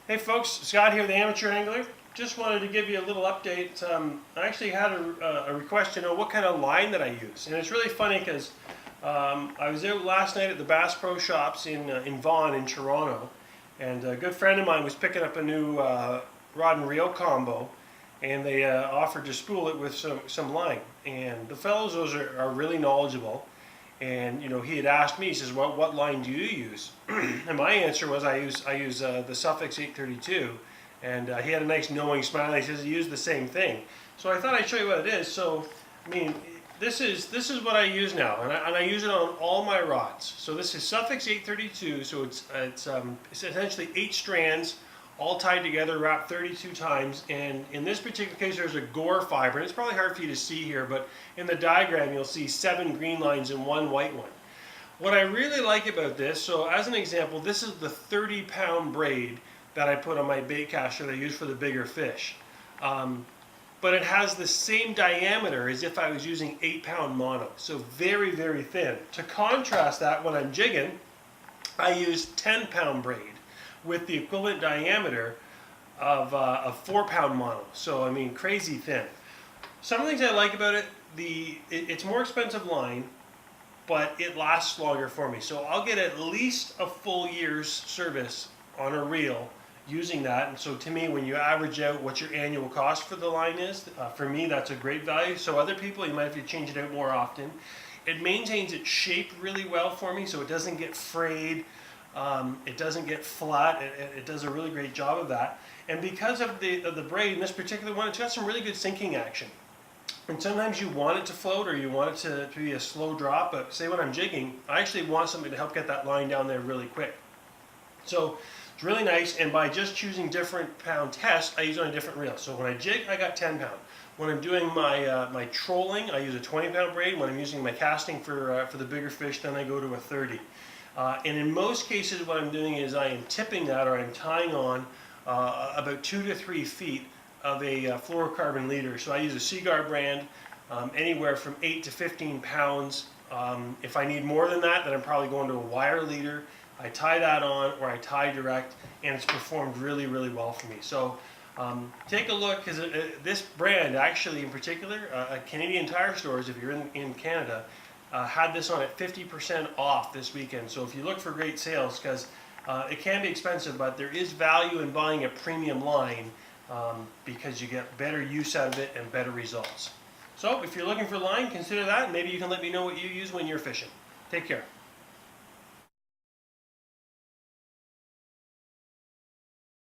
Hey folks, Scott here, the Amateur Angler. Just wanted to give you a little update. I actually had a request to know what kind of line that I use. And it's really funny because I was out last night at the Bass Pro Shops in Vaughan in Toronto. And a good friend of mine was picking up a new rod and reel combo. And they offered to spool it with some line. And the fellows, those are really knowledgeable. And he had asked me, he says, well, what line do you use? And my answer was I use the Suffix 832. And he had a nice knowing smile. He says he used the same thing. So I thought I'd show you what it is. So I mean, this is what I use now, and I use it on all my rods. So this is Suffix 832. So it's essentially 8 strands, all tied together, wrapped 32 times. And in this particular case, there's a gore fiber. And it's probably hard for you to see here, but in the diagram, you'll see 7 green lines and 1 white one. What I really like about this, so as an example, this is the 30-pound braid that I put on my bait caster that I use for the bigger fish. But it has the same diameter as if I was using 8-pound mono, so very, very thin. To contrast that, when I'm jigging, I use 10-pound braid with the equivalent diameter of 4-pound mono. So I mean, crazy thin. Some of the things I like about it, it's more expensive line, but it lasts longer for me. So I'll get at least a full year's service on a reel using that. And so to me, when you average out what your annual cost for the line is, for me that's a great value. So other people, you might have to change it out more often. It maintains its shape really well for me, so it doesn't get frayed. It doesn't get flat. It does a really great job of that. And because of the braid in this particular one, it's got some really good sinking action. And sometimes you want it to float or you want it to be a slow drop, but say when I'm jigging, I actually want something to help get that line down there really quick. So it's really nice, and by just choosing different pound tests, I use on a different reel. So when I jig, I got 10 pound. When I'm doing my trolling, I use a 20-pound braid. When I'm using my casting for the bigger fish, then I go to a 30. And in most cases, what I'm doing is I am tipping that, or I'm tying on about 2 to 3 feet of a fluorocarbon leader. So I use a Seaguar brand, anywhere from 8 to 15 pounds. If I need more than that, then I'm probably going to a wire leader. I tie that on, or I tie direct, and it's performed really, really well for me. So take a look, because this brand actually in particular, Canadian Tire stores, if you're in Canada, had this on at 50% off this weekend. So if you look for great sales, because it can be expensive, but there is value in buying a premium line because you get better use out of it and better results. So if you're looking for line, consider that, and maybe you can let me know what you use when you're fishing. Take care.